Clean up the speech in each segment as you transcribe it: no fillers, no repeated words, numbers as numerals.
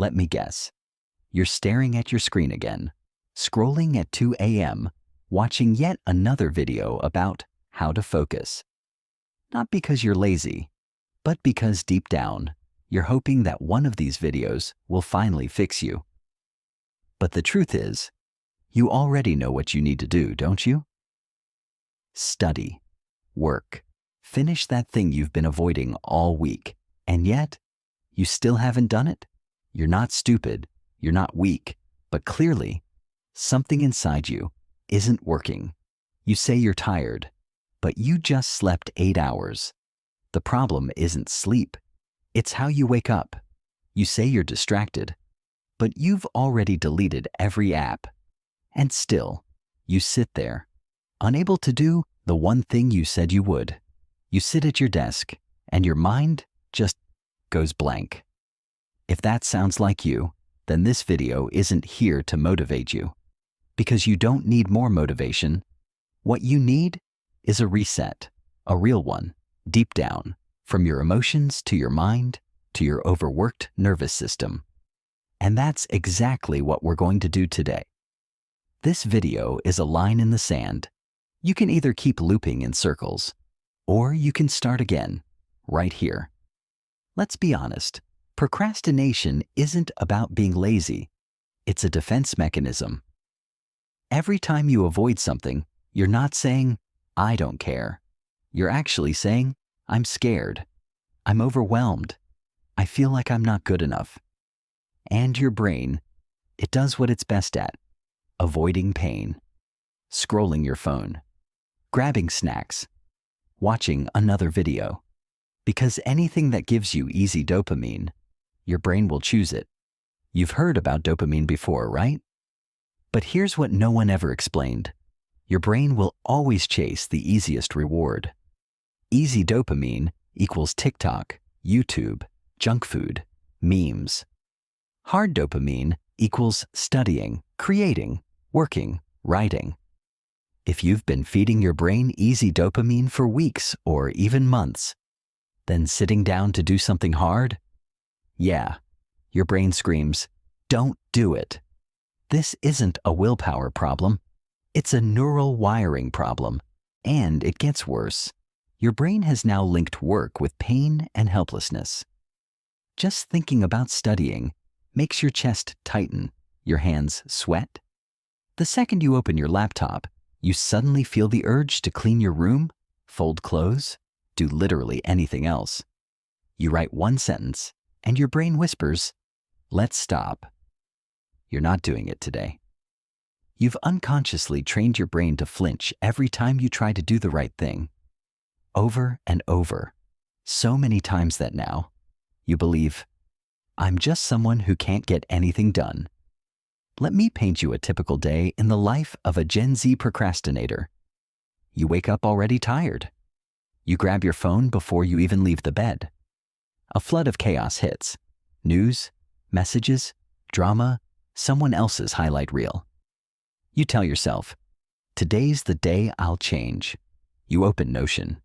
Let me guess. You're staring at your screen again, scrolling at 2 a.m., watching yet another video about how to focus. Not because you're lazy, but because deep down, you're hoping that one of these videos will finally fix you. But the truth is, you already know what you need to do, don't you? Study, work, finish that thing you've been avoiding all week, and yet, you still haven't done it? You're not stupid, you're not weak, but clearly, something inside you isn't working. You say you're tired, but you just slept 8 hours. The problem isn't sleep, it's how you wake up. You say you're distracted, but you've already deleted every app. And still, you sit there, unable to do the one thing you said you would. You sit at your desk, and your mind just goes blank. If that sounds like you, then this video isn't here to motivate you. Because you don't need more motivation. What you need is a reset, a real one, deep down, from your emotions to your mind to your overworked nervous system. And that's exactly what we're going to do today. This video is a line in the sand. You can either keep looping in circles, or you can start again, right here. Let's be honest, procrastination isn't about being lazy. It's a defense mechanism. Every time you avoid something, you're not saying, I don't care. You're actually saying, I'm scared. I'm overwhelmed. I feel like I'm not good enough. And your brain, it does what it's best at. Avoiding pain, scrolling your phone, grabbing snacks, watching another video. Because anything that gives you easy dopamine, your brain will choose it. You've heard about dopamine before, right? But here's what no one ever explained. Your brain will always chase the easiest reward. Easy dopamine equals TikTok, YouTube, junk food, memes. Hard dopamine equals studying, creating, working, writing. If you've been feeding your brain easy dopamine for weeks or even months, then sitting down to do something hard? Yeah, your brain screams, don't do it. This isn't a willpower problem. It's a neural wiring problem. And it gets worse. Your brain has now linked work with pain and helplessness. Just thinking about studying makes your chest tighten, your hands sweat. The second you open your laptop, you suddenly feel the urge to clean your room, fold clothes, do literally anything else. You write one sentence, and your brain whispers, let's stop. You're not doing it today. You've unconsciously trained your brain to flinch every time you try to do the right thing. Over and over, so many times that now, you believe, I'm just someone who can't get anything done. Let me paint you a typical day in the life of a Gen Z procrastinator. You wake up already tired. You grab your phone before you even leave the bed. A flood of chaos hits. News, messages, drama, someone else's highlight reel. You tell yourself, today's the day I'll change. You open Notion.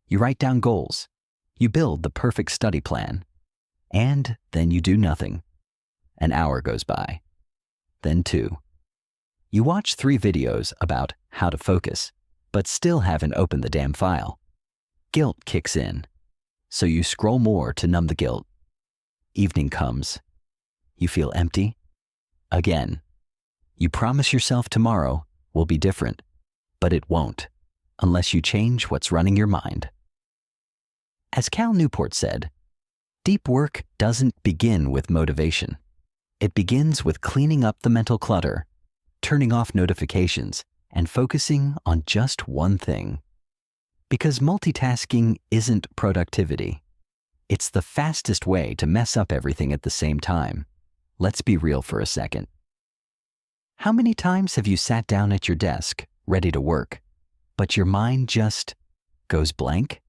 You write down goals. You build the perfect study plan. And then you do nothing. An hour goes by. Then 2. You watch 3 videos about how to focus, but still haven't opened the damn file. Guilt kicks in. So you scroll more to numb the guilt. Evening comes. You feel empty. Again. You promise yourself tomorrow will be different, but it won't, unless you change what's running your mind. As Cal Newport said, deep work doesn't begin with motivation. It begins with cleaning up the mental clutter, turning off notifications, and focusing on just one thing. Because multitasking isn't productivity. It's the fastest way to mess up everything at the same time. Let's be real for a second. How many times have you sat down at your desk, ready to work, but your mind just goes blank?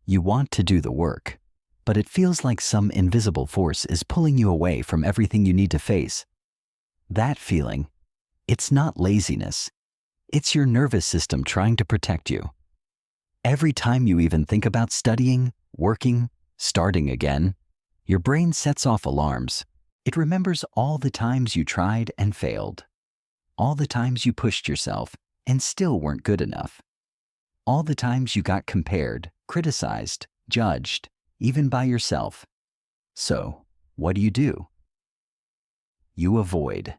You want to do the work, but it feels like some invisible force is pulling you away from everything you need to face. That feeling, it's not laziness. It's your nervous system trying to protect you. Every time you even think about studying, working, starting again, your brain sets off alarms. It remembers all the times you tried and failed, all the times you pushed yourself and still weren't good enough, all the times you got compared, criticized, judged, even by yourself. So, what do? You avoid.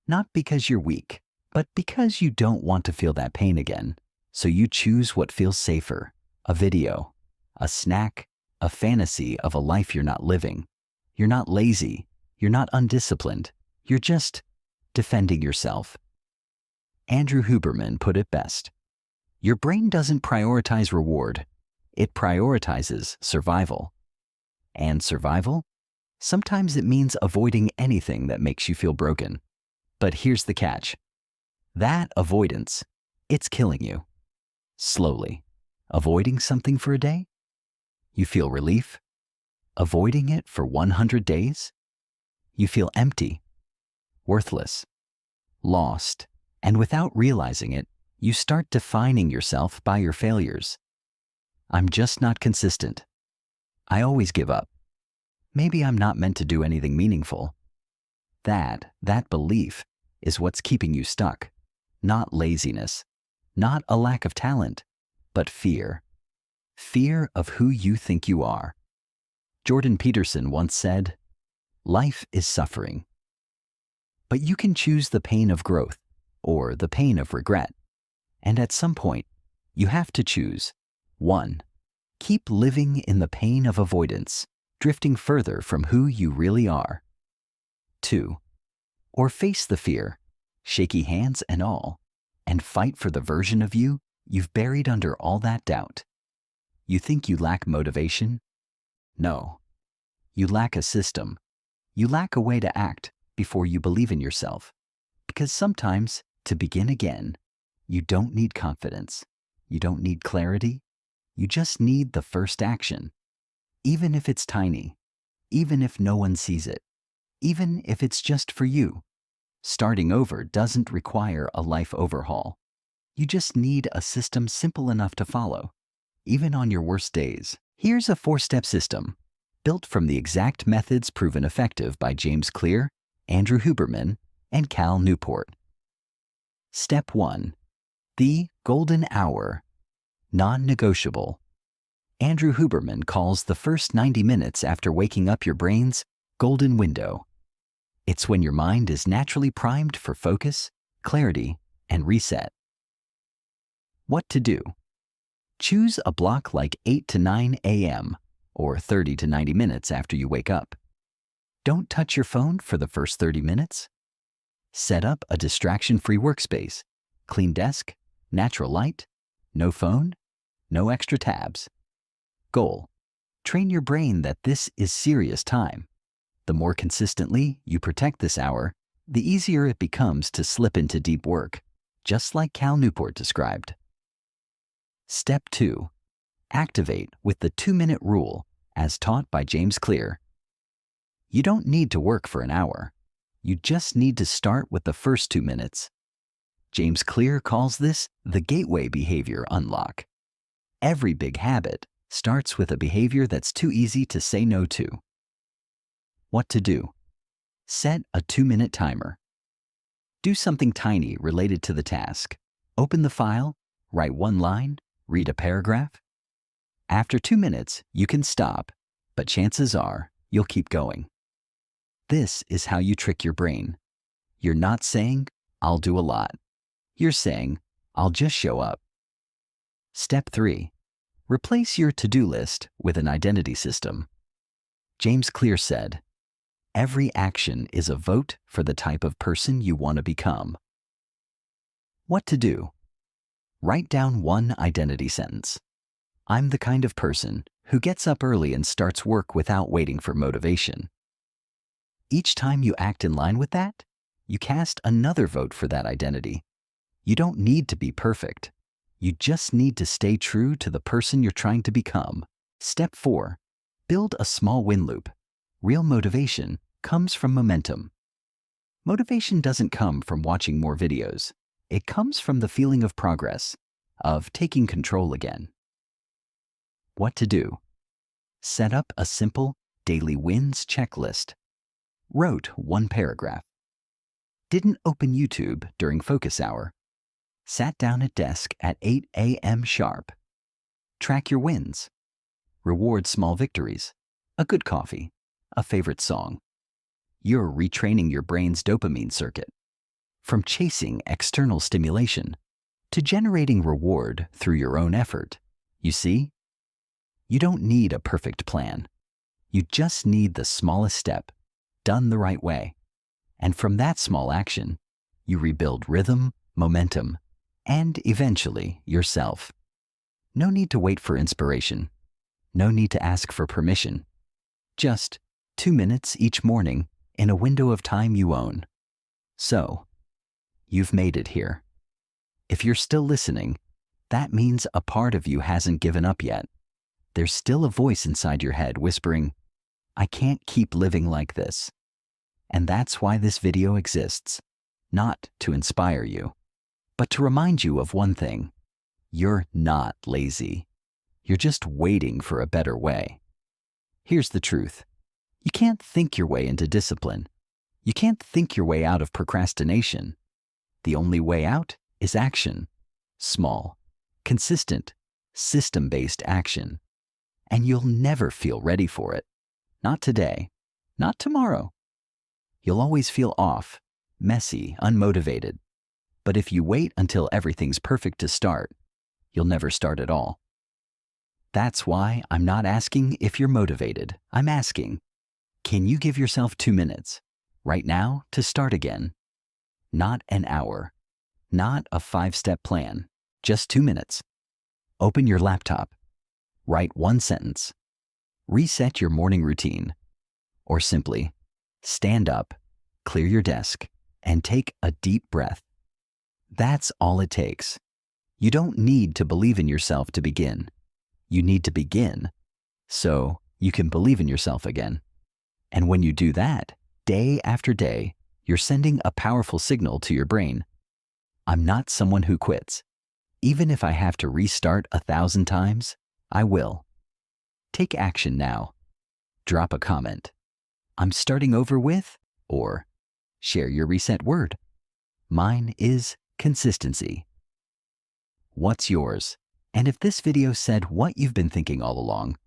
Not because you're weak, but because you don't want to feel that pain again. So you choose what feels safer: a video, a snack, a fantasy of a life you're not living. You're not lazy. You're not undisciplined. You're just defending yourself. Andrew Huberman put it best. Your brain doesn't prioritize reward. It prioritizes survival. And survival? Sometimes it means avoiding anything that makes you feel broken. But here's the catch. That avoidance, it's killing you. Slowly. Avoiding something for a day? You feel relief. Avoiding it for 100 days? You feel empty, worthless, lost, and without realizing it, you start defining yourself by your failures. I'm just not consistent. I always give up. Maybe I'm not meant to do anything meaningful. That belief is what's keeping you stuck. Not laziness, not a lack of talent, but fear. Fear of who you think you are. Jordan Peterson once said, "Life is suffering." But you can choose the pain of growth or the pain of regret. And at some point, you have to choose. 1. Keep living in the pain of avoidance, drifting further from who you really are. 2. Or face the fear, shaky hands and all, and fight for the version of you you've buried under all that doubt. You think you lack motivation? No. You lack a system. You lack a way to act before you believe in yourself. Because sometimes, to begin again, you don't need confidence. You don't need clarity. You just need the first action. Even if it's tiny. Even if no one sees it. Even if it's just for you. Starting over doesn't require a life overhaul. You just need a system simple enough to follow, even on your worst days. Here's a 4-step system, built from the exact methods proven effective by James Clear, Andrew Huberman, and Cal Newport. Step 1. The golden hour. Non-negotiable. Andrew Huberman calls the first 90 minutes after waking up your brain's golden window. It's when your mind is naturally primed for focus, clarity, and reset. What to do? Choose a block like 8 to 9 a.m. or 30 to 90 minutes after you wake up. Don't touch your phone for the first 30 minutes. Set up a distraction-free workspace, clean desk, natural light, no phone, no extra tabs. Goal: train your brain that this is serious time. The more consistently you protect this hour, the easier it becomes to slip into deep work, just like Cal Newport described. Step 2. Activate with the 2-minute rule, as taught by James Clear. You don't need to work for an hour. You just need to start with the first 2 minutes. James Clear calls this the gateway behavior unlock. Every big habit starts with a behavior that's too easy to say no to. What to do? Set a 2-minute timer. Do something tiny related to the task. Open the file, write 1 line, read a paragraph. After 2 minutes, you can stop, but chances are you'll keep going. This is how you trick your brain. You're not saying, "I'll do a lot." You're saying, "I'll just show up." Step 3. Replace your to-do list with an identity system. James Clear said, "Every action is a vote for the type of person you want to become." What to do? Write down 1 identity sentence. I'm the kind of person who gets up early and starts work without waiting for motivation. Each time you act in line with that, you cast another vote for that identity. You don't need to be perfect. You just need to stay true to the person you're trying to become. Step 4. Build a small win loop. Real motivation comes from momentum. Motivation doesn't come from watching more videos. It comes from the feeling of progress, of taking control again. What to do? Set up a simple daily wins checklist. Wrote one paragraph. Didn't open YouTube during focus hour. Sat down at desk at 8 a.m. sharp. Track your wins. Reward small victories. A good coffee. A favorite song. You're retraining your brain's dopamine circuit. From chasing external stimulation to generating reward through your own effort. You see? You don't need a perfect plan. You just need the smallest step, done the right way. And from that small action, you rebuild rhythm, momentum, and eventually yourself. No need to wait for inspiration. No need to ask for permission. Just 2 minutes each morning in a window of time you own. So, you've made it here. If you're still listening, that means a part of you hasn't given up yet. There's still a voice inside your head whispering, I can't keep living like this. And that's why this video exists. Not to inspire you, but to remind you of one thing. You're not lazy. You're just waiting for a better way. Here's the truth. You can't think your way into discipline. You can't think your way out of procrastination. The only way out is action. Small, consistent, system-based action. And you'll never feel ready for it. Not today. Not tomorrow. You'll always feel off, messy, unmotivated. But if you wait until everything's perfect to start, you'll never start at all. That's why I'm not asking if you're motivated. I'm asking, can you give yourself 2 minutes, right now, to start again? Not an hour. Not a 5-step plan. Just 2 minutes. Open your laptop. Write one sentence. Reset your morning routine. Or simply, stand up, clear your desk, and take a deep breath. That's all it takes. You don't need to believe in yourself to begin. You need to begin so you can believe in yourself again. And when you do that, day after day, you're sending a powerful signal to your brain. I'm not someone who quits. Even if I have to restart 1,000 times, I will. Take action now. Drop a comment. I'm starting over with, or share your reset word. Mine is consistency. What's yours? And if this video said what you've been thinking all along,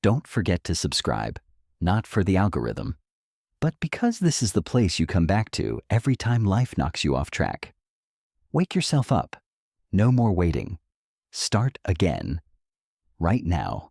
don't forget to subscribe, not for the algorithm, but because this is the place you come back to every time life knocks you off track. Wake yourself up. No more waiting. Start again. Right now.